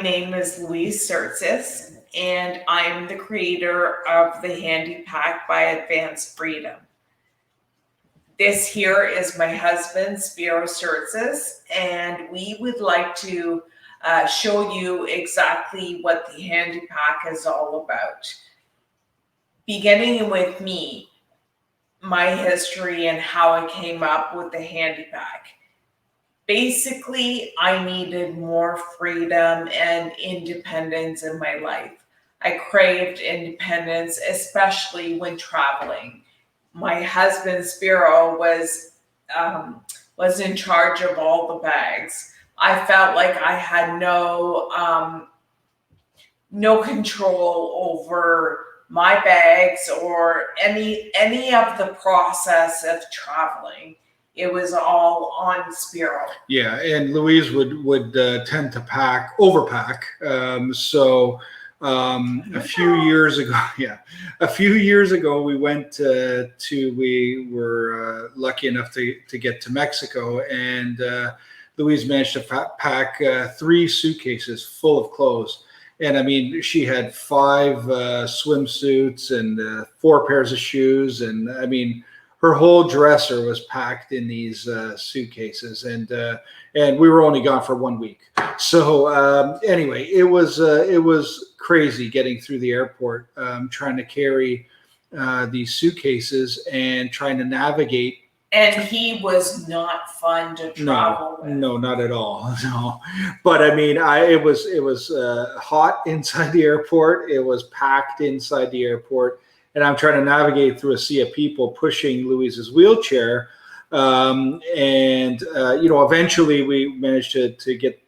name is Louise Sertsis, and I'm the creator of the Handi Pac by Advanced Freedom. This here is my husband, Spiro Sertsis, and we would like to show you exactly what the Handi Pac is all about. Beginning with me, my history and how I came up with the Handi Pac. Basically, I needed more freedom and independence in my life. I craved independence, especially when traveling. My husband Spiro was in charge of all the bags. I felt like I had no control over my bags or any of the process of traveling. It was all on Spiro. Yeah, and Louise would tend to overpack. A few years ago, we went we were lucky enough to get to Mexico, and Louise managed to pack 3 suitcases full of clothes. And I mean, she had 5 swimsuits and 4 pairs of shoes, and I mean, her whole dresser was packed in these suitcases, and we were only gone for 1 week. So anyway, it was crazy getting through the airport, trying to carry these suitcases and trying to navigate. And he was not fun to travel with. No, not at all. No, but I mean, it was hot inside the airport. It was packed inside the airport. And I'm trying to navigate through a sea of people pushing Louise's wheelchair. Eventually we managed to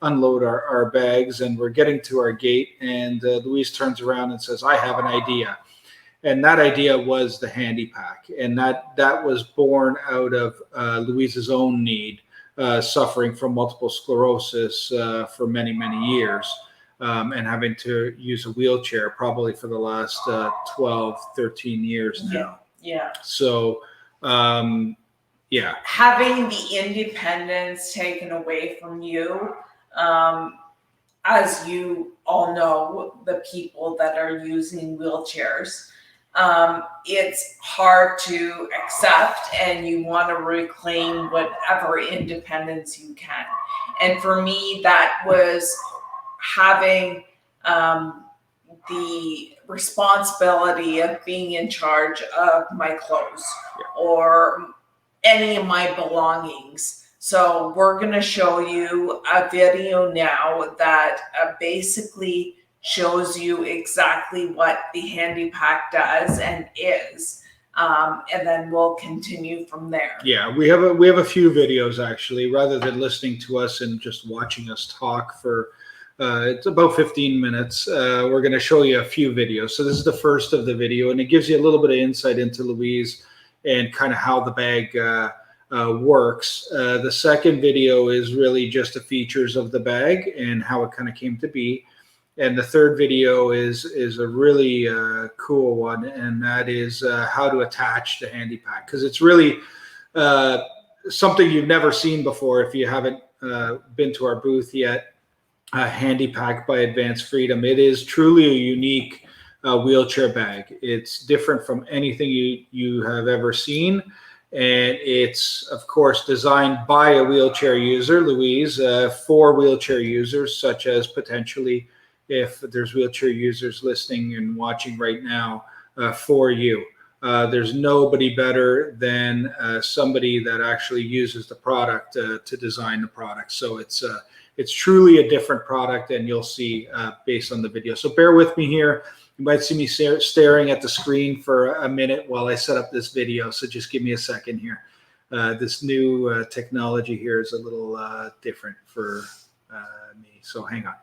unload our bags, and we're getting to our gate. And Louise turns around and says, "I have an idea." And that idea was the Handi Pac. And that was born out of Louise's own need, suffering from multiple sclerosis for many, many years. And having to use a wheelchair probably for the last 12, 13 years now. Yeah. So, yeah. Having the independence taken away from you, as you all know, the people that are using wheelchairs, it's hard to accept, and you want to reclaim whatever independence you can. And for me, that was having the responsibility of being in charge of my clothes or any of my belongings. So we're going to show you a video now that basically shows you exactly what the Handi Pac does and is. And then we'll continue from there. Yeah, we have a few videos actually, rather than listening to us and just watching us talk for it's about 15 minutes. We're going to show you a few videos. So this is the first of the video, and it gives you a little bit of insight into Louise and kind of how the bag works. The second video is really just the features of the bag and how it kind of came to be. And the third video is a really cool one, and that is how to attach the Handi Pac, because it's really something you've never seen before if you haven't been to our booth yet. Handi Pac by Advanced Freedom. It is truly a unique wheelchair bag. It's different from anything you have ever seen, and it's of course designed by a wheelchair user, Louise, for wheelchair users, such as potentially if there's wheelchair users listening and watching right now, for you. There's nobody better than somebody that actually uses the product to design the product. So it's truly a different product, and you'll see based on the video. So bear with me here. You might see me staring at the screen for a minute while I set up this video. So just give me a second here. This new technology here is a little different for me. So hang on.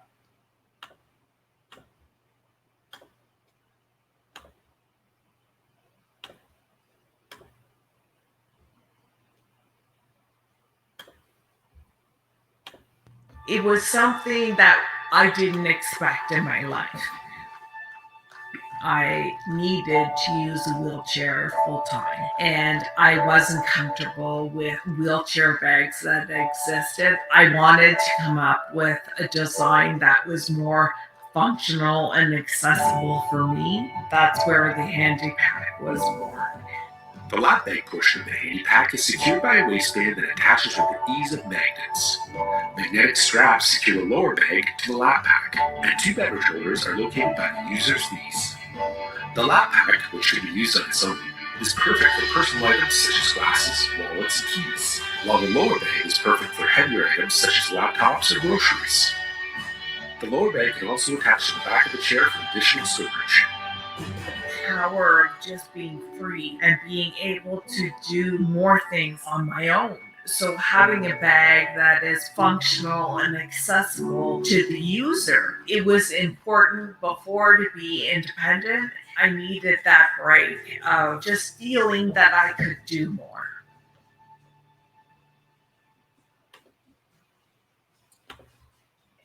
It was something that I didn't expect in my life. I needed to use a wheelchair full time, and I wasn't comfortable with wheelchair bags that existed. I wanted to come up with a design that was more functional and accessible for me. That's where the Handi Pac was born. The lap bag portion of the Handi Pac is secured by a waistband that attaches with the ease of magnets. Magnetic straps secure the lower bag to the lap pack, and 2 beverage holders are located by the user's knees. The lap pack, which should be used on its own, is perfect for personal items such as glasses, wallets, and keys, while the lower bag is perfect for heavier items such as laptops or groceries. The lower bag can also attach to the back of the chair for additional storage. Power of just being free and being able to do more things on my own. So having a bag that is functional and accessible to the user, it was important before to be independent. I needed that break of just feeling that I could do more.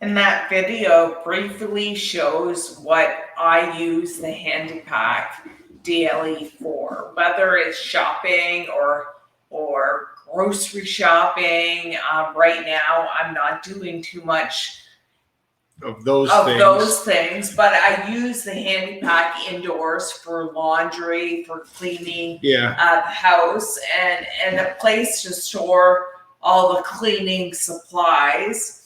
And that video briefly shows what I use the Handi Pac daily for, whether it's shopping or grocery shopping. Right now, I'm not doing too much of those things, but I use the Handi Pac indoors for laundry, for cleaning the house, and a place to store all the cleaning supplies.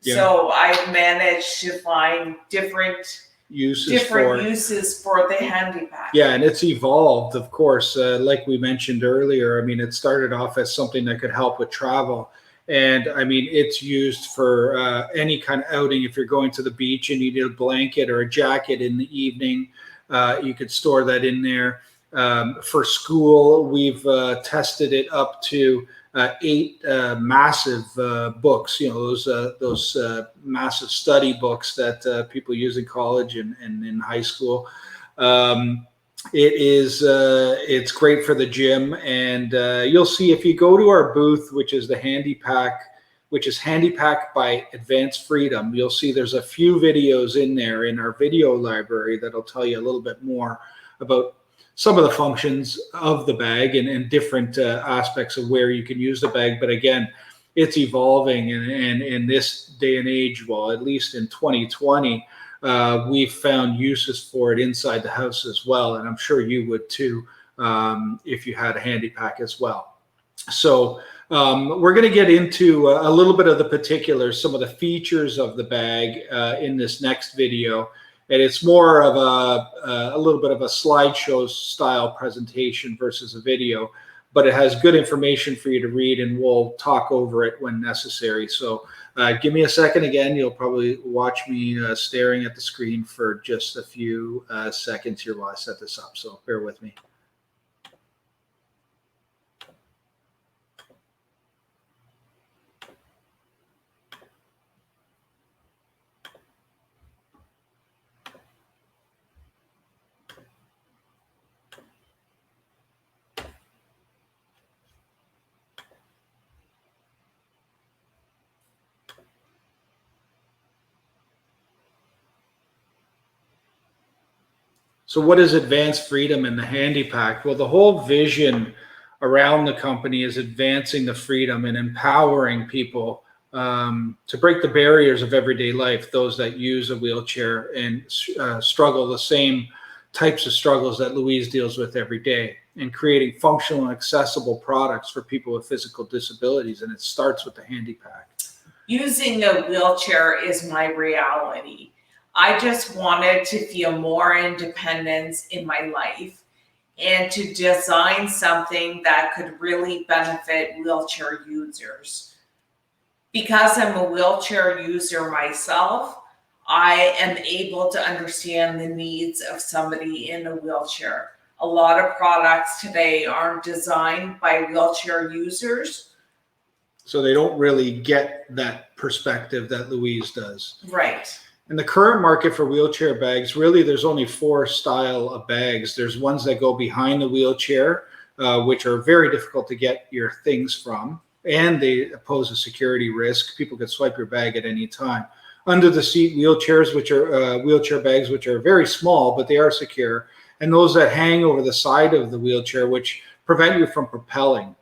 Yeah. So I've managed to find different uses for the Handi Pac. Yeah, and it's evolved, of course. Like we mentioned earlier, I mean, it started off as something that could help with travel. And I mean, it's used for any kind of outing. If you're going to the beach and you need a blanket or a jacket in the evening, you could store that in there. For school, we've tested it up to 8 massive books, those massive study books that people use in college and in high school. It's great for the gym, and you'll see if you go to our booth, which is the Handi Pac, which is Handi Pac by Advanced Freedom. You'll see there's a few videos in there in our video library that'll tell you a little bit more about some of the functions of the bag and different aspects of where you can use the bag. But again, it's evolving, and in this day and age, well, at least in 2020, we've found uses for it inside the house as well. And I'm sure you would too, if you had a Handi Pac as well. So we're going to get into a little bit of the particulars, some of the features of the bag in this next video. And it's more of a little bit of a slideshow style presentation versus a video, but it has good information for you to read, and we'll talk over it when necessary. So give me a second again. You'll probably watch me staring at the screen for just a few seconds here while I set this up. So bear with me. So what is Advanced Freedom in the Handi Pac? Well, the whole vision around the company is advancing the freedom and empowering people to break the barriers of everyday life, those that use a wheelchair and struggle the same types of struggles that Louise deals with every day, and creating functional and accessible products for people with physical disabilities. And it starts with the Handi Pac. Using a wheelchair is my reality. I just wanted to feel more independence in my life and to design something that could really benefit wheelchair users. Because I'm a wheelchair user myself, I am able to understand the needs of somebody in a wheelchair. A lot of products today aren't designed by wheelchair users. So they don't really get that perspective that Louise does. Right. In the current market for wheelchair bags, really there's only 4 style of bags. There's ones that go behind the wheelchair, which are very difficult to get your things from, and they pose a security risk. People can swipe your bag at any time. under the seat wheelchairs, which are wheelchair bags, which are very small, but they are secure, and those that hang over the side of the wheelchair, which prevent you from propelling.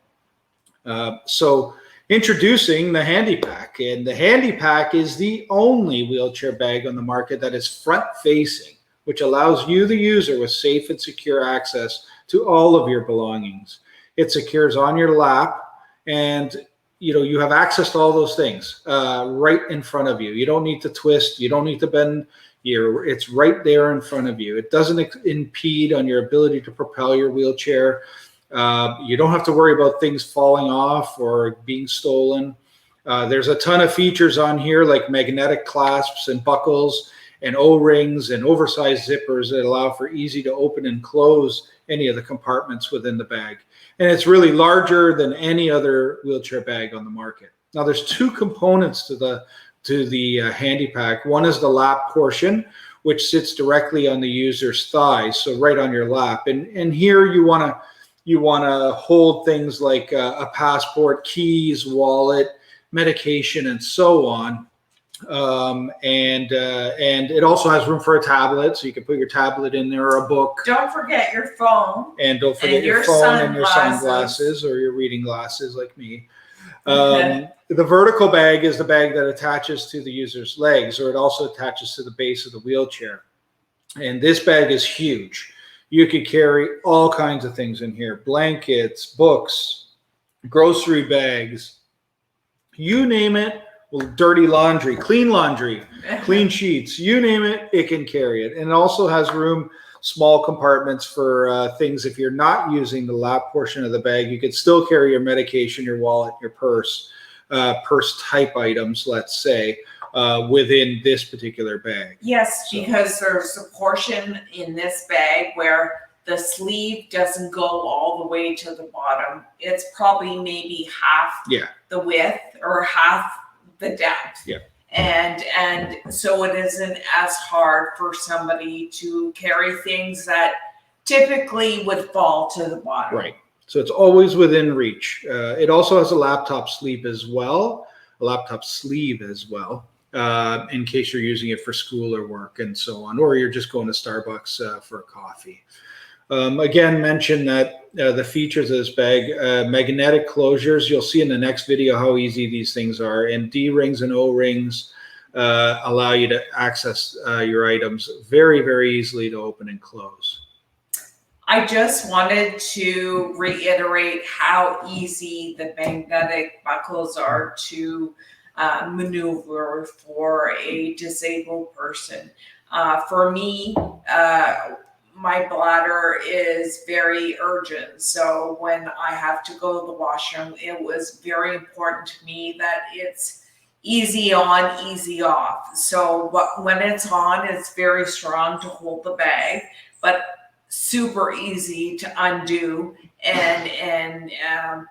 So introducing the Handi Pac, and the Handi Pac is the only wheelchair bag on the market that is front facing, which allows you, the user, with safe and secure access to all of your belongings. It secures on your lap, and you have access to all those things right in front of you. You don't need to twist. You don't need to bend. It's right there in front of you. It doesn't impede on your ability to propel your wheelchair. You don't have to worry about things falling off or being stolen. There's a ton of features on here, like magnetic clasps and buckles and O-rings and oversized zippers that allow for easy to open and close any of the compartments within the bag. And it's really larger than any other wheelchair bag on the market. Now, there's two components to the Handi Pac. One is the lap portion, which sits directly on the user's thigh, so right on your lap. And here you want to hold things like a passport, keys, wallet, medication, and so on. And it also has room for a tablet, so you can put your tablet in there, or a book. Don't forget your phone. And don't forget your phone and your sunglasses or your reading glasses, like me. The vertical bag is the bag that attaches to the user's legs, or it also attaches to the base of the wheelchair. And this bag is huge. You could carry all kinds of things in here: blankets, books, grocery bags, you name it. Well, dirty laundry, clean sheets, you name it, it can carry it. And it also has room, small compartments for things. If you're not using the lap portion of the bag, you could still carry your medication, your wallet, your purse type items, let's say, within this particular bag. Yes, because there's a portion in this bag where the sleeve doesn't go all the way to the bottom. It's probably maybe half the width or half the depth. Yeah. And so it isn't as hard for somebody to carry things that typically would fall to the bottom. Right. So it's always within reach. It also has a laptop sleeve as well, in case you're using it for school or work and so on, or you're just going to Starbucks for a coffee. Again, mention that the features of this bag, magnetic closures. You'll see in the next video how easy these things are. And D-rings and O-rings allow you to access your items very, very easily to open and close. I just wanted to reiterate how easy the magnetic buckles are to maneuver for a disabled person. For me, my bladder is very urgent. So when I have to go to the washroom, it was very important to me that it's easy on, easy off. So when it's on, it's very strong to hold the bag, but super easy to undo and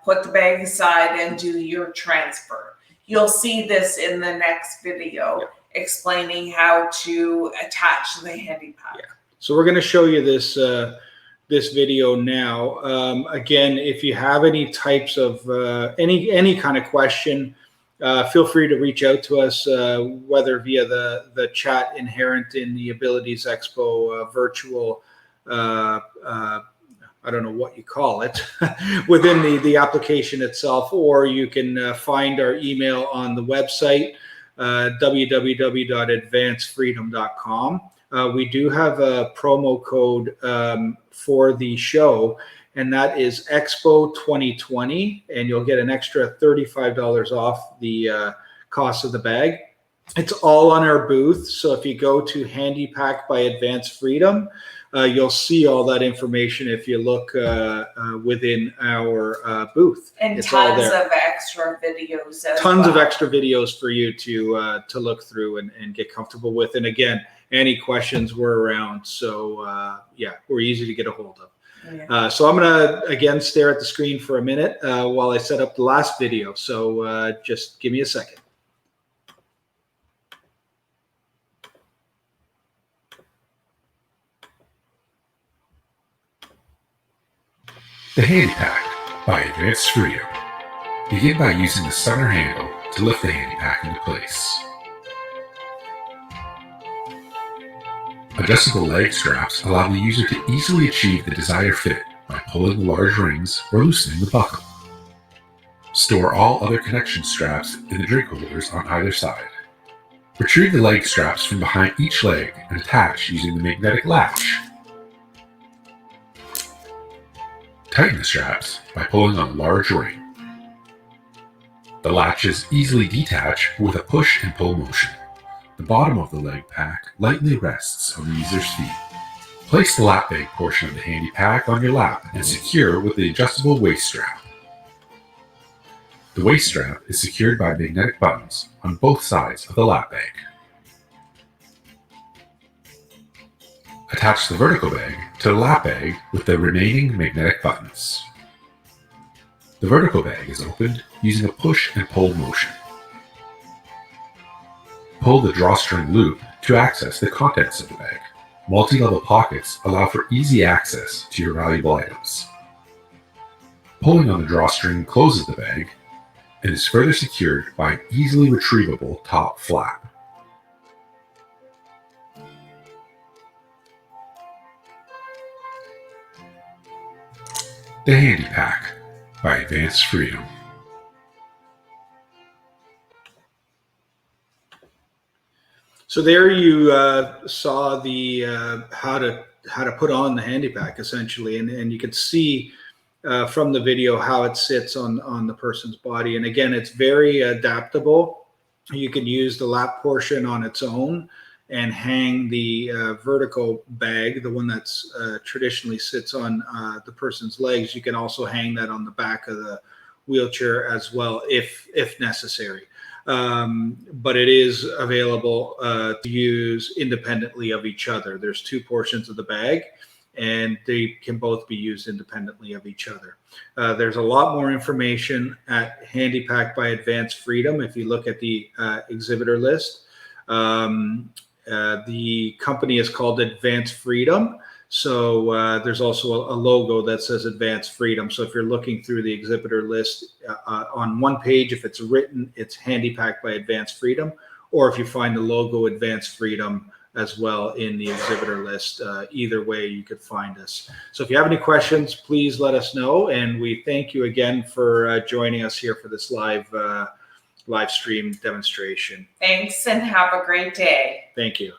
put the bag aside and do your transfer. You'll see this in the next video explaining how to attach the Handi Pac. Yeah. So we're going to show you this this video now. Again, if you have any types of any kind of question, feel free to reach out to us, whether via the chat inherent in the Abilities Expo virtual. I don't know what you call it within the application itself, or you can find our email on the website, www.advancedfreedom.com. We do have a promo code for the show, and that is Expo 2020, and you'll get an extra $35 off the cost of the bag. It's all on our booth, so if you go to Handi Pac by Advanced Freedom, you'll see all that information if you look within our booth. And it's tons of extra videos Tons of extra videos for you to look through and get comfortable with. And again, any questions, we're around. So we're easy to get a hold of. Yeah. So I'm going to, again, stare at the screen for a minute while I set up the last video. So just give me a second. The Handi Pac by Advanced Freedom. Begin by using the center handle to lift the Handi Pac into place. Adjustable leg straps allow the user to easily achieve the desired fit by pulling the large rings or loosening the buckle. Store all other connection straps in the drink holders on either side. Retrieve the leg straps from behind each leg and attach using the magnetic latch. Tighten the straps by pulling on a large ring. The latches easily detach with a push and pull motion. The bottom of the leg pack lightly rests on the user's feet. Place the lap bag portion of the Handi Pac on your lap and secure with the adjustable waist strap. The waist strap is secured by magnetic buttons on both sides of the lap bag. Attach the vertical bag to the lap bag with the remaining magnetic buttons. The vertical bag is opened using a push and pull motion. Pull the drawstring loop to access the contents of the bag. Multi-level pockets allow for easy access to your valuable items. Pulling on the drawstring closes the bag and is further secured by an easily retrievable top flap. The Handi Pac by Advanced Freedom. So there you saw the how to put on the Handi Pac essentially, and you could see from the video how it sits on the person's body. And again, it's very adaptable. You can use the lap portion on its own and hang the vertical bag, the one that's traditionally sits on the person's legs. You can also hang that on the back of the wheelchair as well if necessary. But it is available to use independently of each other. There's two portions of the bag, and they can both be used independently of each other. There's a lot more information at Handi Pac by Advanced Freedom. If you look at the exhibitor list, the company is called Advanced Freedom. So there's also a logo that says Advanced Freedom. So if you're looking through the exhibitor list on one page, if it's written, it's Handi Pac by Advanced Freedom. Or if you find the logo Advanced Freedom as well in the exhibitor list, either way you could find us. So if you have any questions, please let us know. And we thank you again for joining us here for this live stream demonstration. Thanks and have a great day. Thank you.